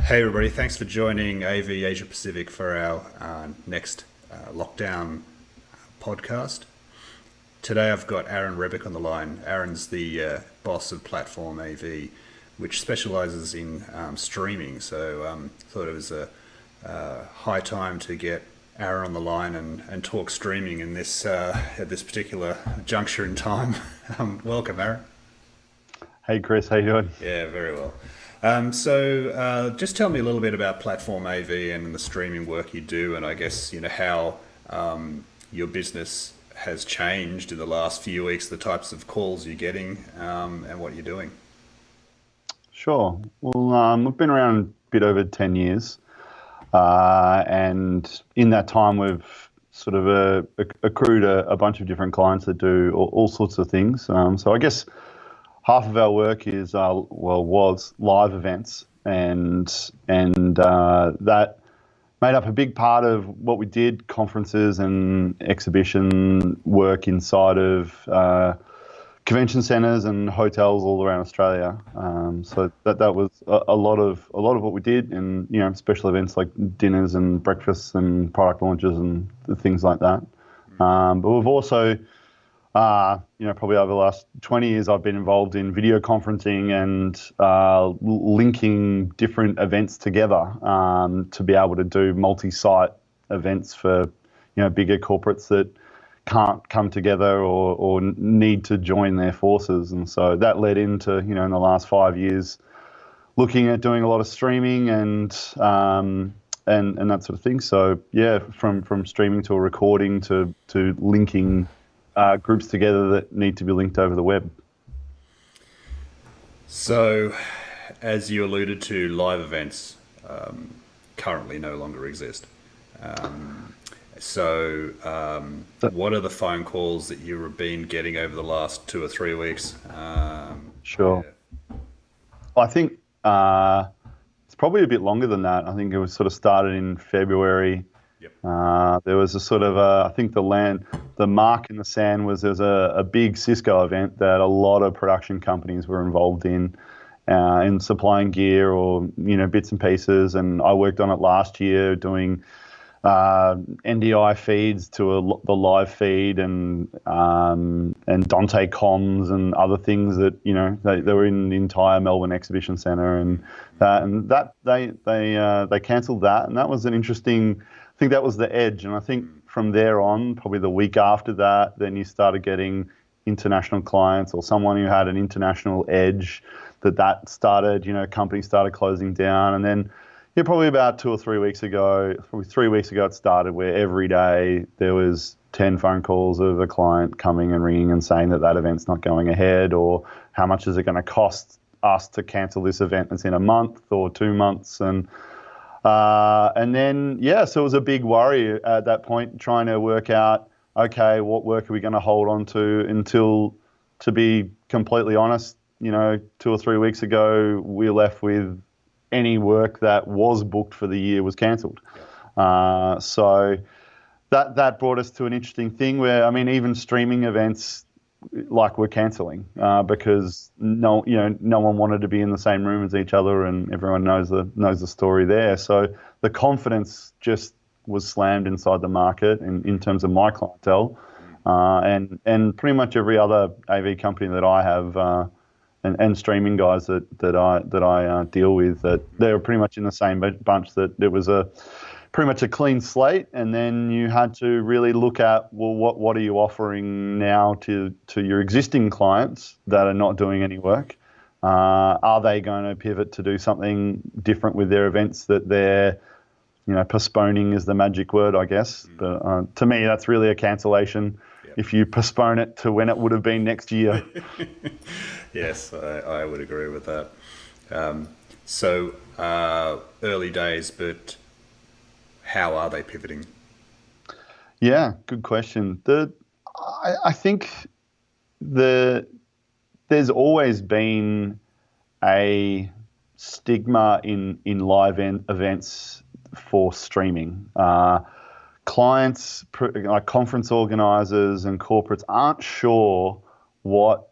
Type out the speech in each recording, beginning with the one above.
Hey everybody, thanks for joining AV Asia Pacific for our next lockdown podcast. Today I've got Rebbeck on the line. Aaron's the boss of Platform AV, which specializes in streaming. So thought it was a high time to get Aaron on the line and talk streaming in this at this particular juncture in time. Welcome, Aaron. Hey Chris, how you doing? Yeah, very well. Just tell me a little bit about Platform AV and the streaming work you do, and I guess how your business has changed in the last few weeks, the types of calls you're getting, and what you're doing. Sure. Well, we've been around a bit over 10 years, and in that time we've sort of accrued a bunch of different clients that do all sorts of things. So I guess half of our work is, was live events, and that made up a big part of what we did, conferences and exhibition work inside of convention centres and hotels all around Australia. So that was a lot of what we did, and special events like dinners and breakfasts and product launches and things like that. But we've also probably over the last 20 years, I've been involved in video conferencing and linking different events together to be able to do multi-site events for, bigger corporates that can't come together or need to join their forces. And so that led into, in the last 5 years, looking at doing a lot of streaming and that sort of thing. So yeah, from streaming to a recording to linking groups together that need to be linked over the web. So, as you alluded to, live events currently no longer exist. What are the phone calls that you've been getting over the last 2 or 3 weeks? Sure. Yeah. I think it's probably a bit longer than that. I think it was sort of started in February. Yep. There was a sort of I think the mark in the sand was there's a big Cisco event that a lot of production companies were involved in supplying gear or bits and pieces, and I worked on it last year doing NDI feeds to the live feed and Dante comms and other things that they were in the entire Melbourne Exhibition Centre, and that they cancelled that, and that was an interesting. I think that was the edge, and I think from there on, probably the week after that, then you started getting international clients or someone who had an international edge that started, companies started closing down, and then probably about 2 or 3 weeks ago, probably 3 weeks ago, it started where every day there was 10 phone calls of a client coming and ringing and saying that event's not going ahead, or how much is it going to cost us to cancel this event that's in a month or 2 months, and then, so it was a big worry at that point, trying to work out, okay, what work are we going to hold on to until, to be completely honest, 2 or 3 weeks ago, we were left with any work that was booked for the year was cancelled. So that brought us to an interesting thing where, even streaming events like we're cancelling because no one wanted to be in the same room as each other, and everyone knows the story there. So the confidence just was slammed inside the market in terms of my clientele, and pretty much every other AV company that I have and streaming guys that I deal with, that they're pretty much in the same bunch, that it was pretty much a clean slate, and then you had to really look at, well, what are you offering now to your existing clients that are not doing any work? Are they going to pivot to do something different with their events that they're, postponing is the magic word, I guess. But to me, that's really a cancellation. Yep. If you postpone it to when it would have been next year. Yes, I would agree with that. Early days, but how are they pivoting? Yeah, good question. I think there's always been a stigma in live events for streaming. Clients, like conference organisers and corporates, aren't sure what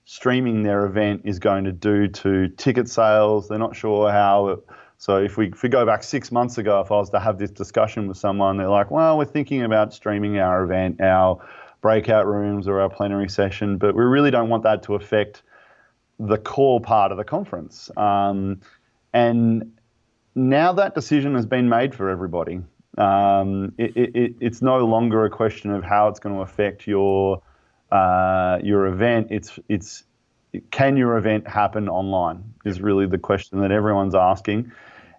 streaming their event is going to do to ticket sales. They're not sure how So if we go back 6 months ago, if I was to have this discussion with someone, they're like, well, we're thinking about streaming our event, our breakout rooms or our plenary session, but we really don't want that to affect the core part of the conference. And now that decision has been made for everybody. It's no longer a question of how it's going to affect your event. It's can your event happen online is really the question that everyone's asking.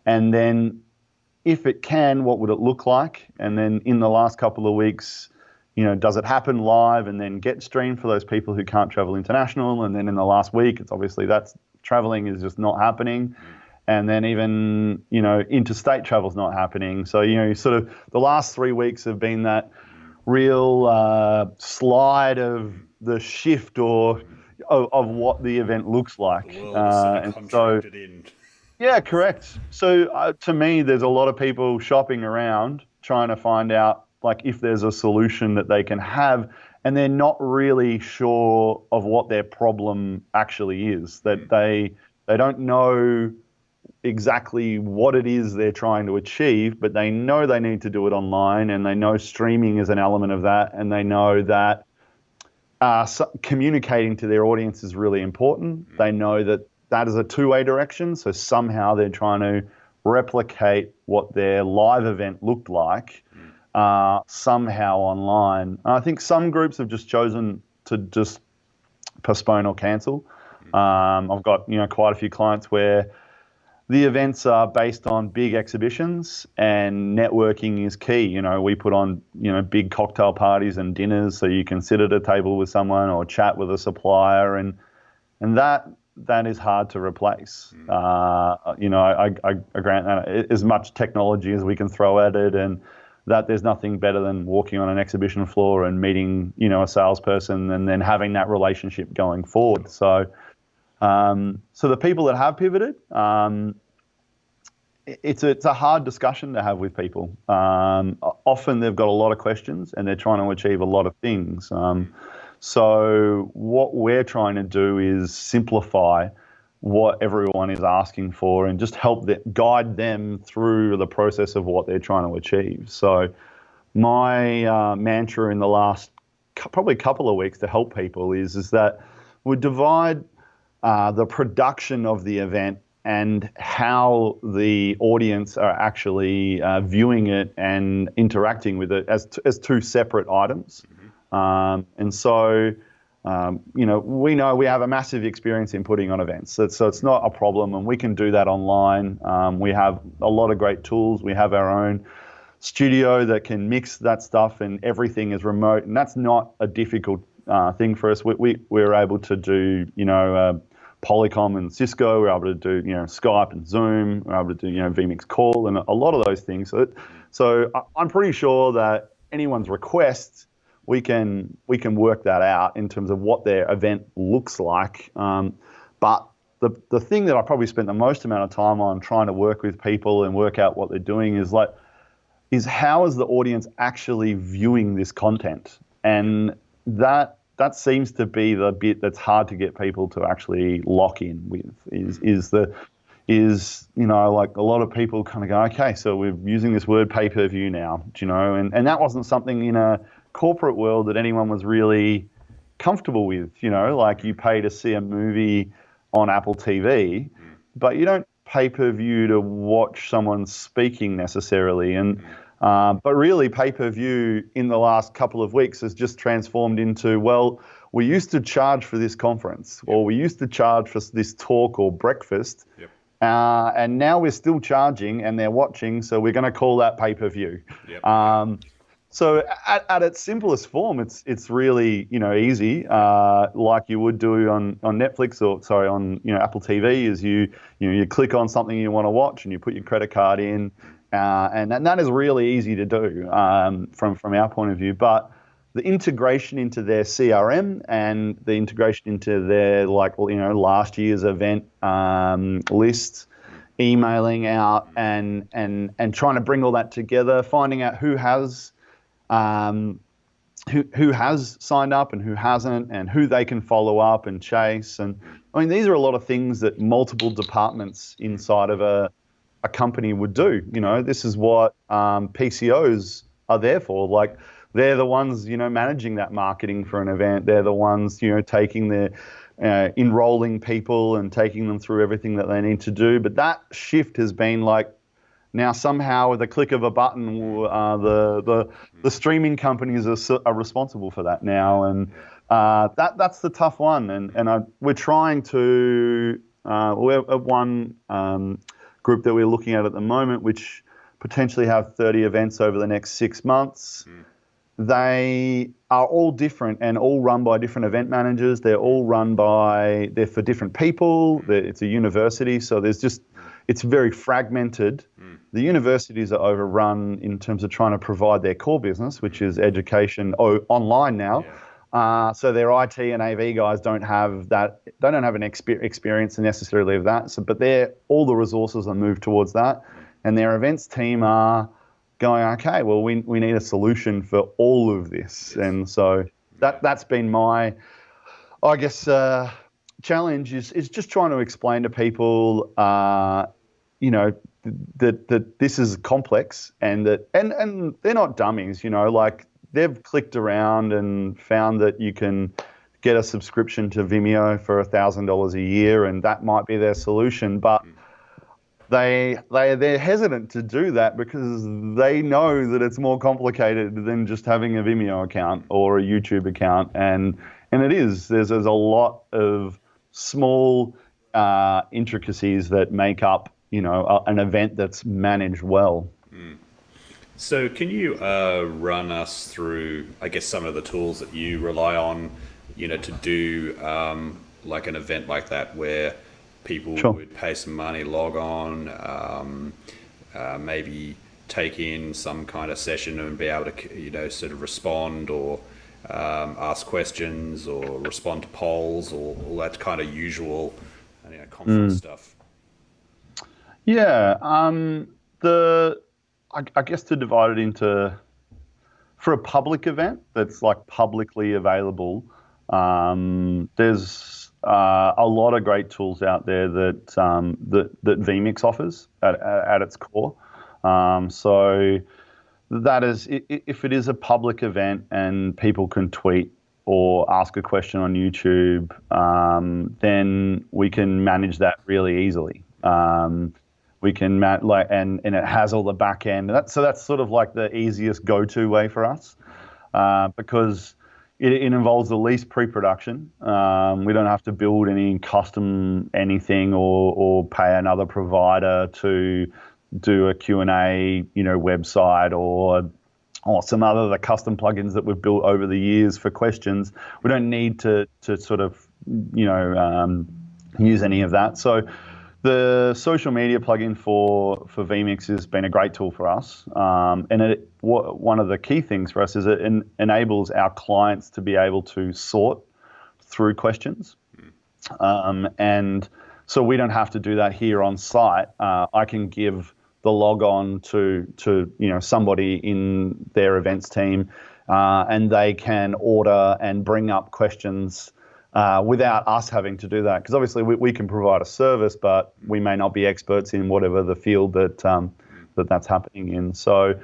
And then if it can, what would it look like? And then in the last couple of weeks, does it happen live and then get streamed for those people who can't travel international? And then in the last week, it's obviously that's traveling is just not happening. And then even, interstate travel's not happening. So, sort of the last 3 weeks have been that real slide of the shift or of what the event looks like. The world is sort of contracted in. Yeah, correct. So to me, there's a lot of people shopping around trying to find out like if there's a solution that they can have, and they're not really sure of what their problem actually is. That they don't know exactly what it is they're trying to achieve, but they know they need to do it online, and they know streaming is an element of that, and they know that communicating to their audience is really important. They know that is a two-way direction, so somehow they're trying to replicate what their live event looked like somehow online. And I think some groups have just chosen to just postpone or cancel. I've got quite a few clients where the events are based on big exhibitions and networking is key. We put on, big cocktail parties and dinners so you can sit at a table with someone or chat with a supplier, and that is hard to replace. I grant that as much technology as we can throw at it, and that there's nothing better than walking on an exhibition floor and meeting, a salesperson and then having that relationship going forward. So the people that have pivoted, it's a hard discussion to have with people. Often they've got a lot of questions and they're trying to achieve a lot of things. So what we're trying to do is simplify what everyone is asking for and just help guide them through the process of what they're trying to achieve. So my mantra in the last probably couple of weeks to help people is that we divide the production of the event and how the audience are actually viewing it and interacting with it as two separate items. And so, we know we have a massive experience in putting on events. So it's not a problem, and we can do that online. We have a lot of great tools. We have our own studio that can mix that stuff, and everything is remote. And that's not a difficult thing for us. We're able to do, Polycom and Cisco. We're able to do, Skype and Zoom. We're able to do, vMix Call and a lot of those things. So I'm pretty sure that anyone's request, we can work that out in terms of what their event looks like. But the thing that I probably spent the most amount of time on trying to work with people and work out what they're doing is how is the audience actually viewing this content? And that seems to be the bit that's hard to get people to actually lock in with is like a lot of people kind of go, okay, so we're using this word pay-per-view now, and that wasn't something in a corporate world that anyone was really comfortable with, like you pay to see a movie on Apple TV, but you don't pay-per-view to watch someone speaking necessarily. And but really pay-per-view in the last couple of weeks has just transformed into, well, we used to charge for this conference, or we used to charge for this talk or breakfast, and now we're still charging and they're watching, so we're going to call that pay-per-view. So at its simplest form, it's really easy, like you would do on Netflix or on Apple TV. Is you click on something you want to watch and you put your credit card in, and that is really easy to do from our point of view. But the integration into their CRM and the integration into their last year's event list, emailing out and trying to bring all that together, finding out who has signed up and who hasn't, and who they can follow up and chase. And I mean, these are a lot of things that multiple departments inside of a company would do. This is what PCOs are there for. Like, they're the ones, managing that marketing for an event. They're the ones, taking the enrolling people and taking them through everything that they need to do. But that shift has been like, now somehow with a click of a button, the streaming companies are responsible for that now, and that's the tough one. And we're trying to we have one group that we're looking at the moment, which potentially have 30 events over the next 6 months. They are all different and all run by different event managers. They're for different people. It's a university, so it's very fragmented. The universities are overrun in terms of trying to provide their core business, which is education online now. So their IT and AV guys don't have that. They don't have an experience necessarily of that. So, but all the resources are moved towards that, and their events team are going, okay, well, we need a solution for all of this. And so that's been my, I guess, challenge is just trying to explain to people, that this is complex, and they're not dummies, like they've clicked around and found that you can get a subscription to Vimeo for $1,000 a year, and that might be their solution, but they're hesitant to do that because they know that it's more complicated than just having a Vimeo account or a YouTube account, and it is. There's a lot of small intricacies that make up an event that's managed well. So can you run us through, I guess, some of the tools that you rely on, to do like an event like that where people would pay some money, log on, maybe take in some kind of session and be able to, sort of respond or ask questions or respond to polls or all that kind of usual conference stuff? Yeah, I guess to divide it into, for a public event that's like publicly available, there's a lot of great tools out there that vMix offers at its core. So that is, if it is a public event and people can tweet or ask a question on YouTube, then we can manage that really easily. We can and it has all the back end. So that's sort of like the easiest go-to way for us, because it involves the least pre-production. We don't have to build any custom anything or pay another provider to do a Q&A, website or some other custom plugins that we've built over the years for questions. We don't need to sort of use any of that. So the social media plugin for vMix has been a great tool for us, and one of the key things for us is it enables our clients to be able to sort through questions, and so we don't have to do that here on site. I can give the log on to somebody in their events team, and they can order and bring up questions without us having to do that, because obviously we can provide a service, but we may not be experts in whatever the field that's happening in. So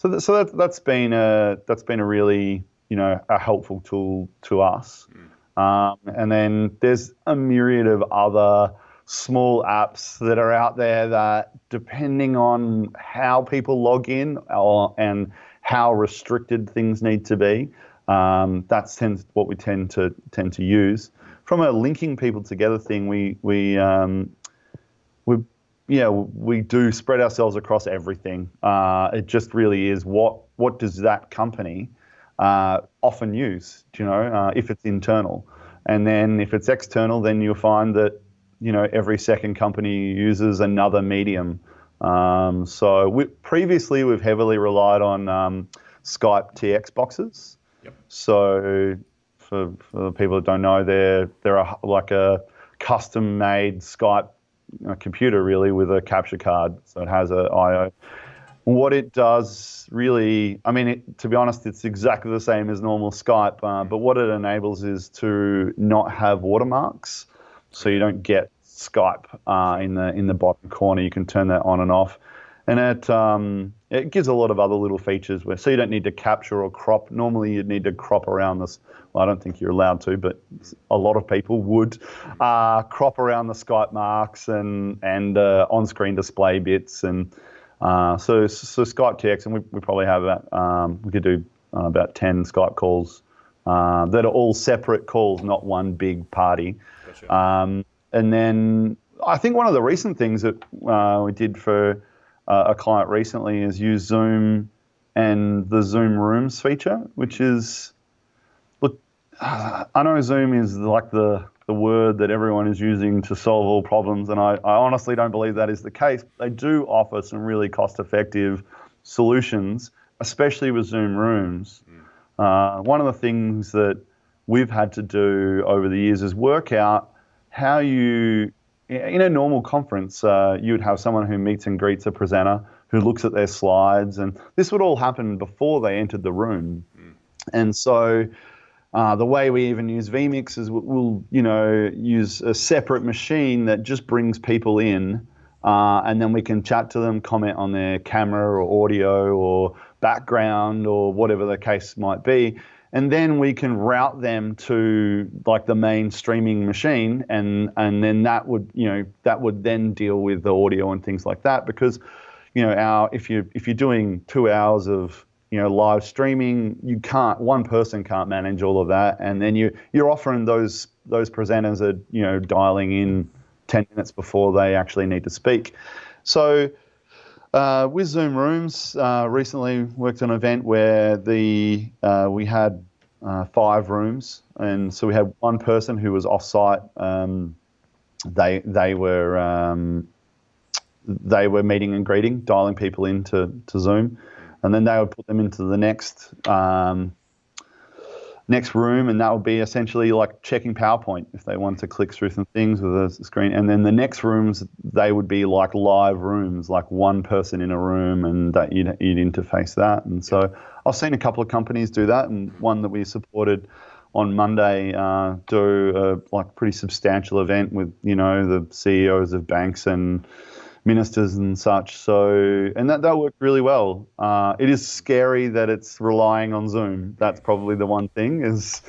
that's been a really a helpful tool to us. And then there's a myriad of other small apps that are out there that, depending on how people log in and how restricted things need to be, that's what we tend to use. From a linking people together thing, we do spread ourselves across everything. It just really is what does that company often use, if it's internal. And then if it's external, then you'll find that every second company uses another medium. So previously we've heavily relied on Skype TX boxes. Yep. So for the people that don't know, they're like a custom-made Skype computer, really, with a capture card. So it has a I/O. What it does, really, to be honest, it's exactly the same as normal Skype. But what it enables is to not have watermarks, so you don't get Skype in the bottom corner. You can turn that on and off, and it gives a lot of other little features so you don't need to capture or crop. Normally you'd need to crop around this. Well, I don't think you're allowed to, but a lot of people would crop around the Skype marks and on-screen display bits, and so Skype TX, and we probably have about we could do about 10 Skype calls that are all separate calls, not one big party. Gotcha. And then I think one of the recent things that we did for a client recently is use Zoom and the Zoom Rooms feature, which is, look, I know Zoom is like the word that everyone is using to solve all problems, and I honestly don't believe that is the case. They do offer some really cost-effective solutions, especially with Zoom Rooms. One of the things that we've had to do over the years is work out how in a normal conference, you would have someone who meets and greets a presenter, who looks at their slides, and this would all happen before they entered the room. And so the way we even use vMix is we'll use a separate machine that just brings people in, and then we can chat to them, comment on their camera or audio or background or whatever the case might be. And then we can route them to like the main streaming machine, and then that would then deal with the audio and things like that. Because if you're doing 2 hours of live streaming, one person can't manage all of that, and then you're offering those presenters are dialing in 10 minutes before they actually need to speak. So with Zoom Rooms, recently worked on an event where we had 5 rooms, and so we had one person who was off-site. They were meeting and greeting, dialing people into Zoom, and then they would put them into the next room, and that would be essentially like checking PowerPoint if they wanted to click through some things with a screen. And then the next rooms, they would be like live rooms, like one person in a room, and that you'd interface that. And so I've seen a couple of companies do that, and one that we supported on Monday do a pretty substantial event with the CEOs of banks and ministers and such. So, and that worked really well. It is scary that it's relying on Zoom. That's probably the one thing is,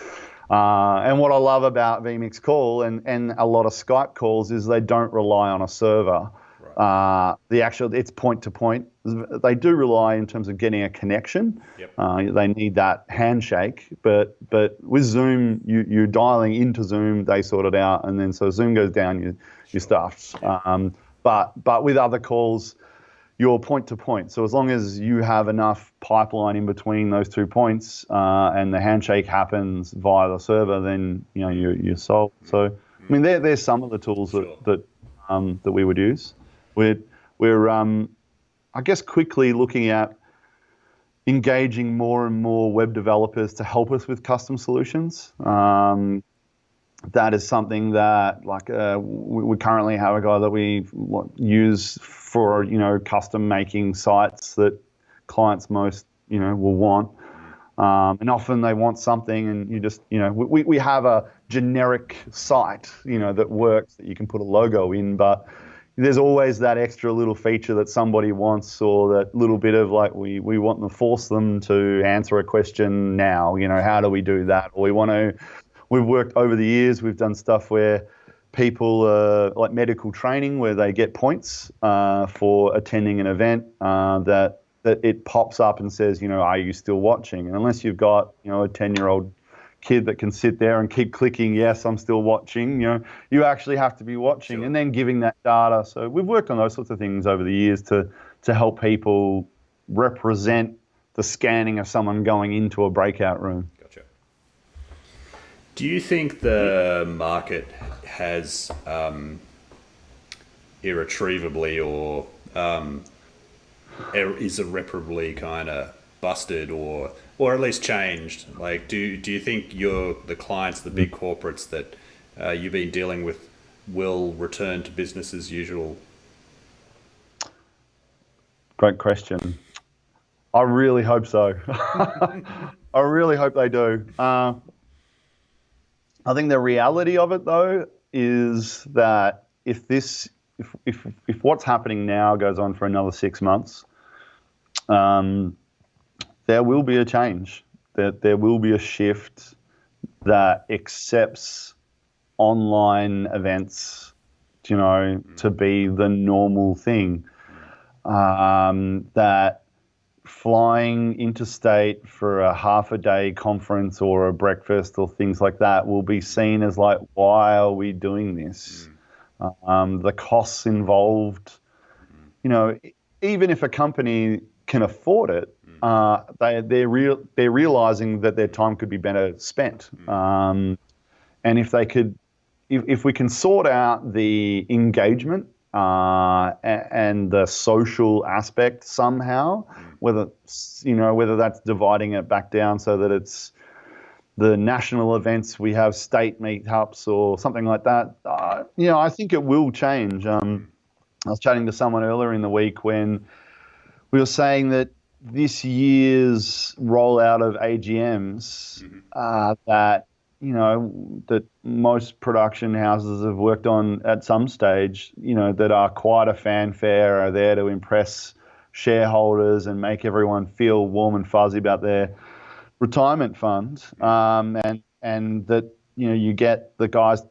and what I love about vMix Call and a lot of Skype calls is they don't rely on a server. Right. It's point to point. They do rely in terms of getting a connection. Yep. They need that handshake, but with Zoom, you're dialing into Zoom, they sort it out, and then so Zoom goes down, you're stuffed. But with other calls, you're point to point. So as long as you have enough pipeline in between those 2 points, and the handshake happens via the server, then you're solved. So I mean, there's some of the tools that we would use. We're I guess quickly looking at engaging more and more web developers to help us with custom solutions. That is something that we currently have a guy that we use for custom making sites that clients most will want, and often they want something, and you just we have a generic site that works, that you can put a logo in, but there's always that extra little feature that somebody wants, or that little bit of we want to force them to answer a question now. How do we do that? Or we've worked over the years, we've done stuff where people, like medical training, where they get points for attending an event, that it pops up and says, are you still watching? And unless you've got, a 10-year-old kid that can sit there and keep clicking, yes, I'm still watching, you actually have to be watching. Sure. And then giving that data. So we've worked on those sorts of things over the years to help people represent the scanning of someone going into a breakout room. Do you think the market has irretrievably or is irreparably kind of busted or at least changed? Do you think the clients, the big corporates that you've been dealing with, will return to business as usual? Great question. I really hope so. I really hope they do. I think the reality of it, though, is that if what's happening now goes on for another 6 months, there will be a change. There will be a shift that accepts online events, to be the normal thing. That flying interstate for a half a day conference or a breakfast or things like that will be seen as like, why are we doing this? The costs involved, even if a company can afford it, they're realizing that their time could be better spent. And if we can sort out the engagement and the social aspect somehow, whether that's dividing it back down so that it's the national events, we have state meetups or something like that. I think it will change. I was chatting to someone earlier in the week when we were saying that this year's rollout of AGMs that most production houses have worked on at some stage, that are quite a fanfare, are there to impress shareholders and make everyone feel warm and fuzzy about their retirement fund, and that you get the guys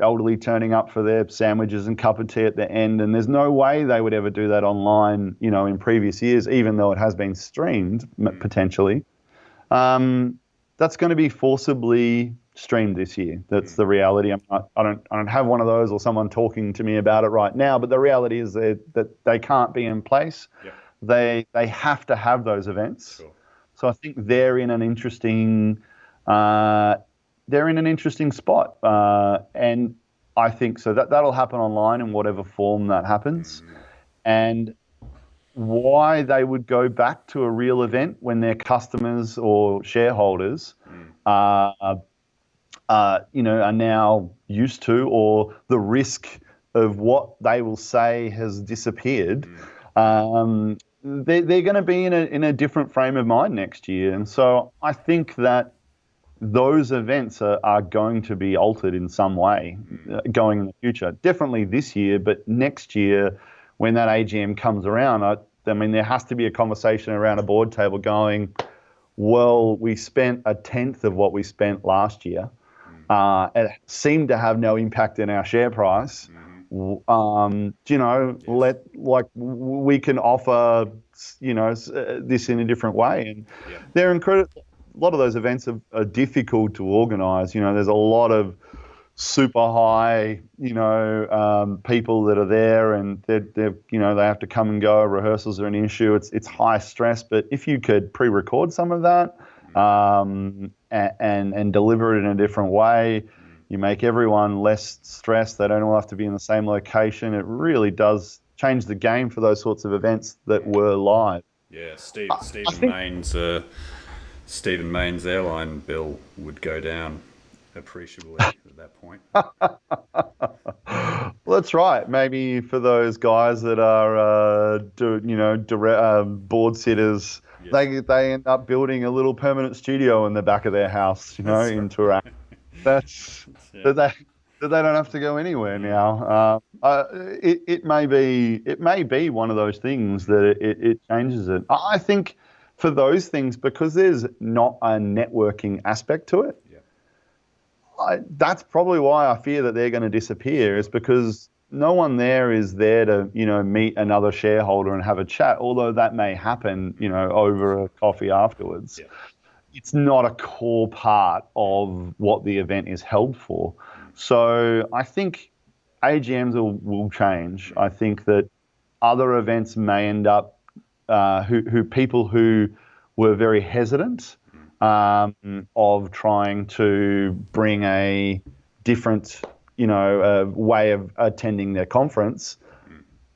elderly turning up for their sandwiches and cup of tea at the end, and there's no way they would ever do that online in previous years, even though it has been streamed potentially. That's going to be forcibly streamed this year. That's the reality. I don't have one of those or someone talking to me about it right now, but the reality is that they can't be in place. Yep. They have to have those events. Sure. So I think they're in an interesting spot, and I think so that'll happen online in whatever form that happens. And why they would go back to a real event when their customers or shareholders are now used to, or the risk of what they will say has disappeared. They're going to be in a different frame of mind next year. And so I think that those events are going to be altered in some way going in the future. Definitely this year, but next year when that AGM comes around, I mean, there has to be a conversation around a board table going, well, we spent a tenth of what we spent last year. It seemed to have no impact in our share price. We can offer, this in a different way. And they're incredible. A lot of those events are difficult to organise. There's a lot of super high, people that are there, and they have to come and go. Rehearsals are an issue. It's high stress. But if you could pre-record some of that and deliver it in a different way, you make everyone less stressed. They don't all have to be in the same location. It really does change the game for those sorts of events that were live. Yeah, Stephen Main's airline bill would go down appreciably at that point. Well, that's right. Maybe for those guys that are, board sitters, they end up building a little permanent studio in the back of their house, in Turak. That they don't have to go anywhere now. It may be one of those things that it changes it. I think for those things, because there's not a networking aspect to it. That's probably why I fear that they're going to disappear, is because no one there is there to, meet another shareholder and have a chat, although that may happen, over a coffee afterwards. Yeah. It's not a core part of what the event is held for. So I think AGMs will change. I think that other events may end up, people who were very hesitant of trying to bring a different, way of attending their conference,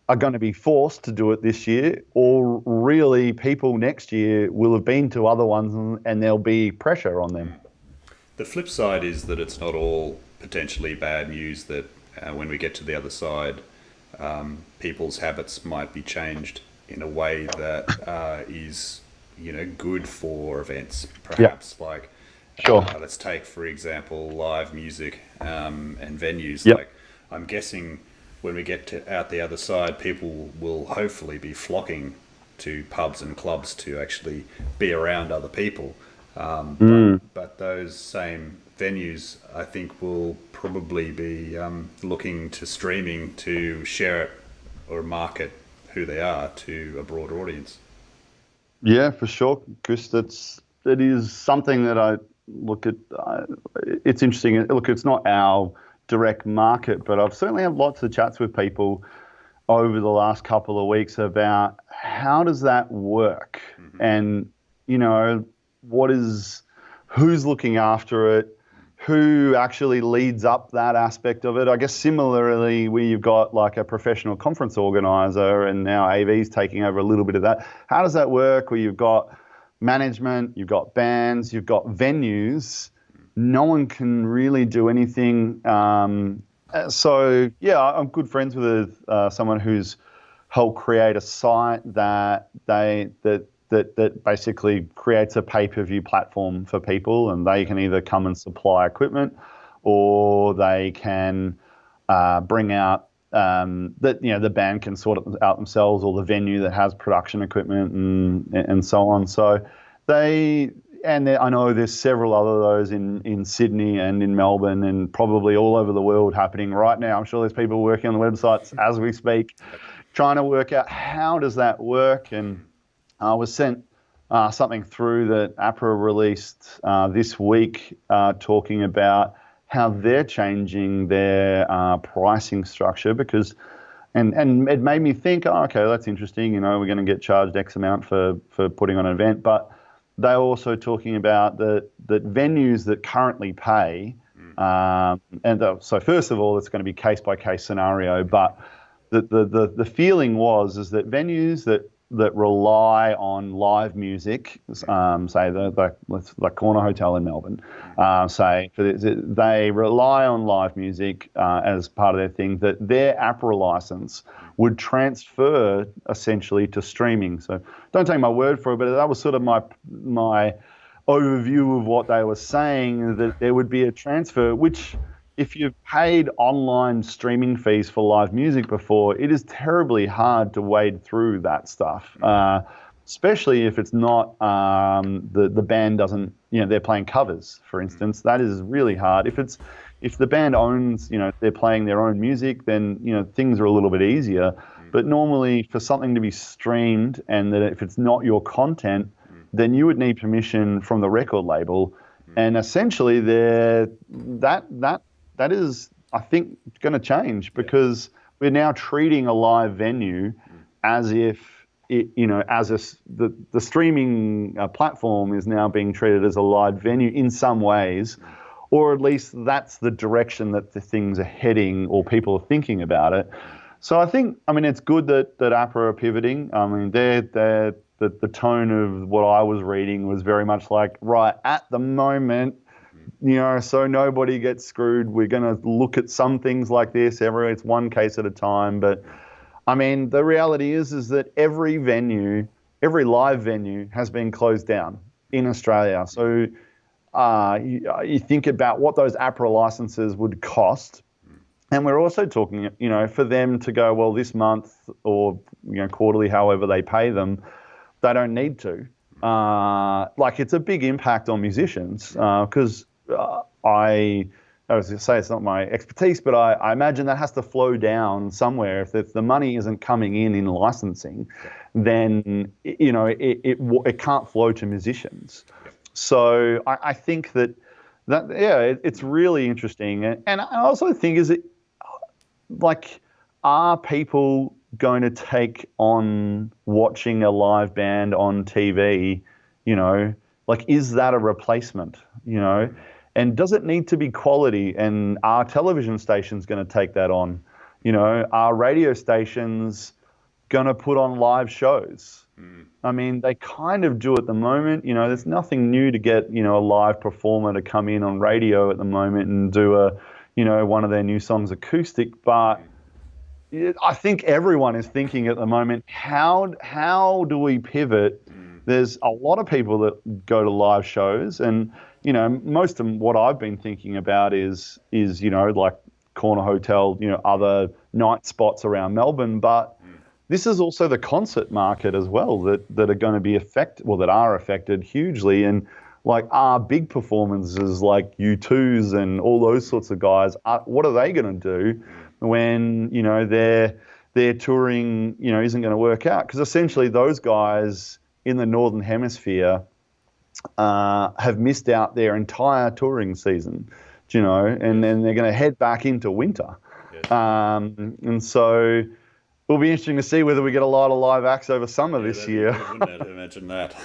are going to be forced to do it this year, or really people next year will have been to other ones and there'll be pressure on them. The flip side is that it's not all potentially bad news, that when we get to the other side, people's habits might be changed in a way that is good for events, perhaps. Yeah. Like, sure. Let's take, for example, live music and venues. Yep. Like, I'm guessing when we get out the other side, people will hopefully be flocking to pubs and clubs to actually be around other people. But those same venues, I think, will probably be looking to streaming to share it or market who they are to a broad audience. Yeah, for sure, Chris. It is something that I look at. It's interesting. Look, it's not our direct market, but I've certainly had lots of chats with people over the last couple of weeks about how does that work, and what is, who's looking after it, who actually leads up that aspect of it. I guess similarly, where you've got like a professional conference organizer and now AV's taking over a little bit of that. How does that work where you've got management, you've got bands, you've got venues? No one can really do anything. So yeah, I'm good friends with someone who's helped create a site that basically creates a pay-per-view platform for people, and they can either come and supply equipment, or they can bring out the band can sort it out themselves, or the venue that has production equipment and so on. So I know there's several other of those in Sydney and in Melbourne and probably all over the world happening right now. I'm sure there's people working on the websites as we speak, trying to work out how does that work. And I was sent something through that APRA released this week talking about how they're changing their pricing structure because, and it made me think, oh, okay, that's interesting. We're going to get charged X amount for putting on an event, but they're also talking about that venues that currently pay, so first of all, it's going to be case by case scenario, but the feeling is that venues that rely on live music, say the Corner Hotel in Melbourne, they rely on live music as part of their thing, that their APRA license would transfer essentially to streaming. So don't take my word for it, but that was sort of my overview of what they were saying, that there would be a transfer, which if you've paid online streaming fees for live music before, it is terribly hard to wade through that stuff, especially if it's not the band doesn't, they're playing covers, for instance. That is really hard. If the band owns, they're playing their own music, then things are a little bit easier. But normally, for something to be streamed, and that if it's not your content, then you would need permission from the record label, and essentially that is, I think, going to change because we're now treating a live venue as if the streaming platform is now being treated as a live venue in some ways, or at least that's the direction that the things are heading, or people are thinking about it. So I think, it's good that APRA are pivoting. The tone of what I was reading was very much like, right, at the moment, so nobody gets screwed. We're going to look at some things like this. It's one case at a time. But the reality is that every live venue has been closed down in Australia. So you think about what those APRA licenses would cost. And we're also talking, for them to go, well, this month or, quarterly, however they pay them, they don't need to. It's a big impact on musicians because I was going to say it's not my expertise, but I imagine that has to flow down somewhere. If the money isn't coming in licensing, then it can't flow to musicians. So I think it's really interesting, and I also think are people going to take on watching a live band on TV? Is that a replacement? And does it need to be quality? And are television stations going to take that on? Are radio stations going to put on live shows? They kind of do at the moment. There's nothing new to get, a live performer to come in on radio at the moment and do one of their new songs acoustic. But I think everyone is thinking at the moment, how do we pivot? There's a lot of people that go to live shows, and most of what I've been thinking about is corner hotel, other night spots around Melbourne. But this is also the concert market as well that are going to be affected, well, that are affected hugely. And like our big performances like U2s and all those sorts of guys, what are they going to do when, their touring, isn't going to work out? Because essentially those guys in the Northern Hemisphere have missed out their entire touring season, and then they're going to head back into winter. Yes. And so it'll be interesting to see whether we get a lot of live acts over summer this year. Wouldn't it? Imagine that.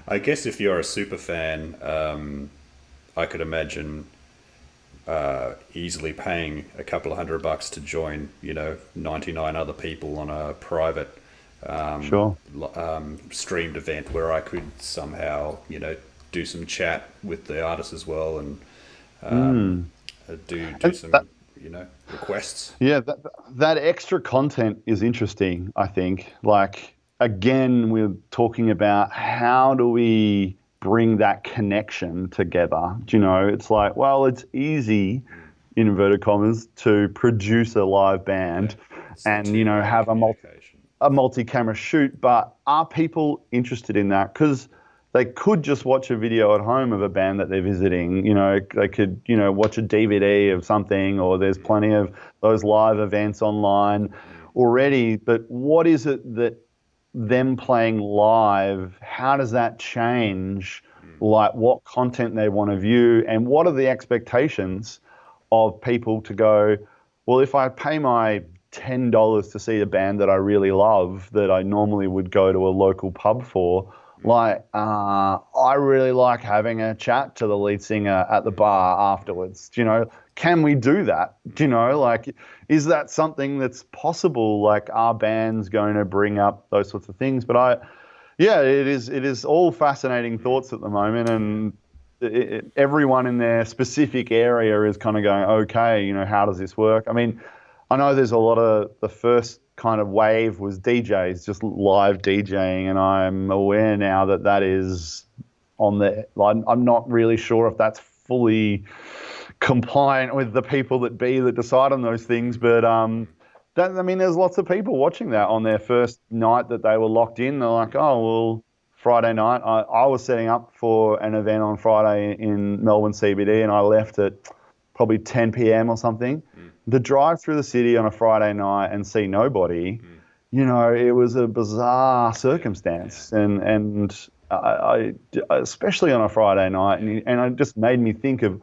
I guess if you're a super fan, I could imagine easily paying a couple of $100 to join, 99 other people on a private Sure. streamed event where I could somehow, do some chat with the artists as well and do And some, that, requests. yeah, that extra content is interesting, I think. Like, again, we're talking about how do we bring that connection together? It's like, well, it's easy, in inverted commas, to produce a live band It's the and, two-way have communication. a multi-camera shoot, but are people interested in that? Because they could just watch a video at home of a band that they're visiting. They could, watch a DVD of something, or there's plenty of those live events online already. But what is it that them playing live, how does that change, like what content they want to view, and what are the expectations of people to go, well, if I pay my $10 to see a band that I really love that I normally would go to a local pub for, I really like having a chat to the lead singer at the bar afterwards. Can we do that? Like, is that something that's possible? Like, are bands going to bring up those sorts of things? But it is all fascinating thoughts at the moment, and everyone in their specific area is kind of going, okay, how does this work? I mean, I know there's a lot of the first kind of wave was DJs, just live DJing, and I'm aware now that is on the. I'm not really sure if that's fully compliant with the people that decide on those things, but there's lots of people watching that on their first night that they were locked in. They're like, oh well, Friday night. I was setting up for an event on Friday in Melbourne CBD, and I left at probably 10 p.m. or something. To drive through the city on a Friday night and see nobody, it was a bizarre circumstance, and I especially on a Friday night, and it just made me think of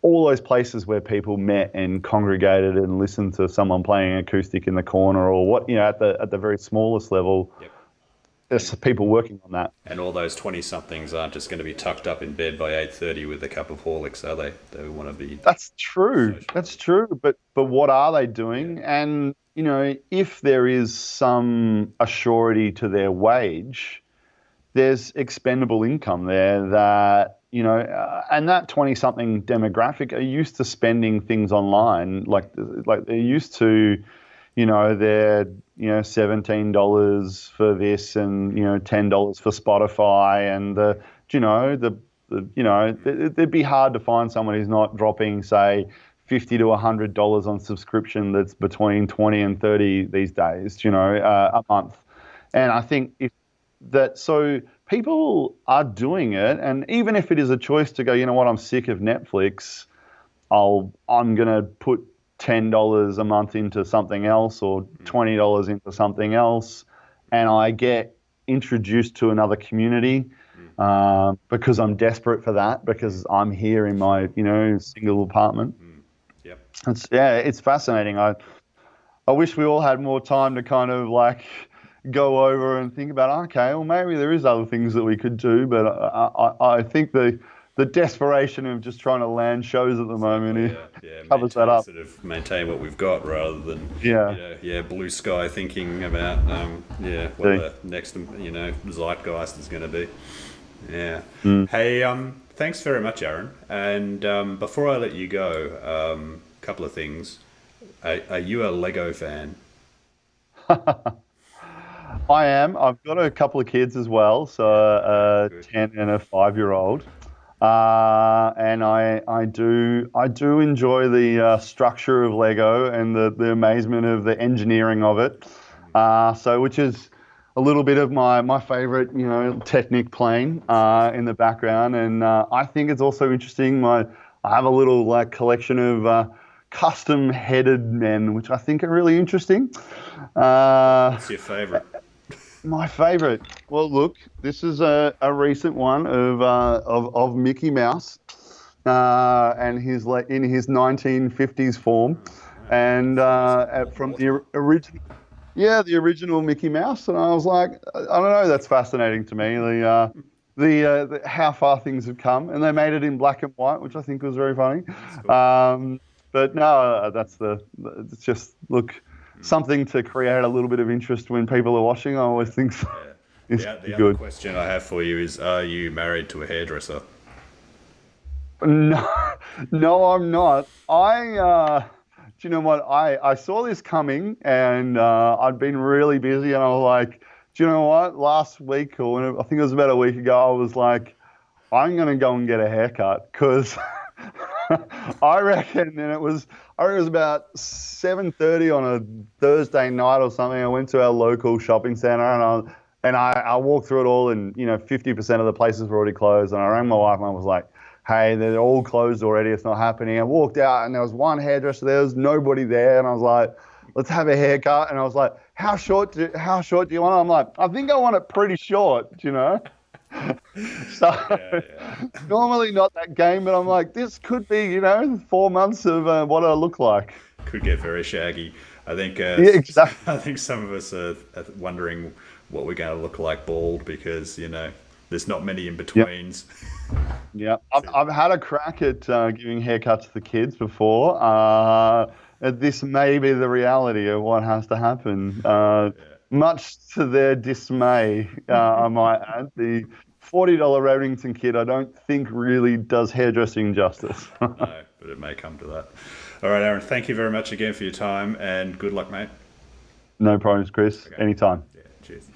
all those places where people met and congregated and listened to someone playing acoustic in the corner, or what, at the very smallest level. Yep. There's people working on that. And all those 20-somethings aren't just going to be tucked up in bed by 8:30 with a cup of Horlicks, are they? They want to be. That's true. Social. That's true. But what are they doing? Yeah. And if there is some assurity to their wage, there's expendable income there that and that 20-something demographic are used to spending things online, like they're used to. They're $17 for this, and $10 for Spotify, and it'd be hard to find someone who's not dropping, say, $50 to $100 on subscription that's between 20 and 30 these days, a month. And I think so people are doing it, and even if it is a choice to go, I'm sick of Netflix, I'm gonna put $10 a month into something else, or $20 into something else, and I get introduced to another community because I'm desperate for that, because I'm here in my single apartment. Yep. It's fascinating. I wish we all had more time to kind of like go over and think about, okay, well, maybe there is other things that we could do, but I think the desperation of just trying to land shows at the moment covers that up. Sort of maintain what we've got rather than blue sky thinking about what the next zeitgeist is going to be. Yeah. Hey, thanks very much, Aaron. And before I let you go, a couple of things. Are you a Lego fan? I am. I've got a couple of kids as well, so a 10 and a 5-year-old. And I do enjoy the structure of Lego and the amazement of the engineering of it. So which is a little bit of my favorite, Technic playing in the background, and I think it's also interesting. I have a little like collection of custom headed men, which I think are really interesting. What's your favorite? My favorite. Well, look, this is a recent one of Mickey Mouse, and he's like in his 1950s form, and from the original. Yeah, the original Mickey Mouse, and I was like, I don't know, that's fascinating to me. The how far things have come, and they made it in black and white, which I think was very funny. That's cool. But no, it's just look something to create a little bit of interest when people are watching. I always think so. It's The other good. question I have for you is: are you married to a hairdresser? No, no, I'm not. Do you know what? I saw this coming, and I'd been really busy, and I was like, do you know what? Last week, or I think it was about a week ago, I was like, I'm gonna go and get a haircut because I reckon, I reckon it was about 7:30 on a Thursday night or something. I went to our local shopping center, and I walked through it all, and 50% of the places were already closed. And I rang my wife, and I was like, hey, they're all closed already. It's not happening. I walked out, and there was one hairdresser. There was nobody there, and I was like, let's have a haircut. And I was like, how short do you want it? I'm like, I think I want it pretty short. So Yeah, yeah. normally not that game, but I'm like, this could be, 4 months of what I look like. Could get very shaggy. I think Yeah, exactly. I think some of us are wondering what we're going to look like bald because there's not many in Yep. betweens. Yeah, I've had a crack at giving haircuts to the kids before. This may be the reality of what has to happen. Much to their dismay, I might add. The $40 Remington kid, I don't think really does hairdressing justice. No, but it may come to that. All right, Aaron. Thank you very much again for your time, and good luck, mate. No problems, Chris. Okay. Anytime. Yeah. Cheers.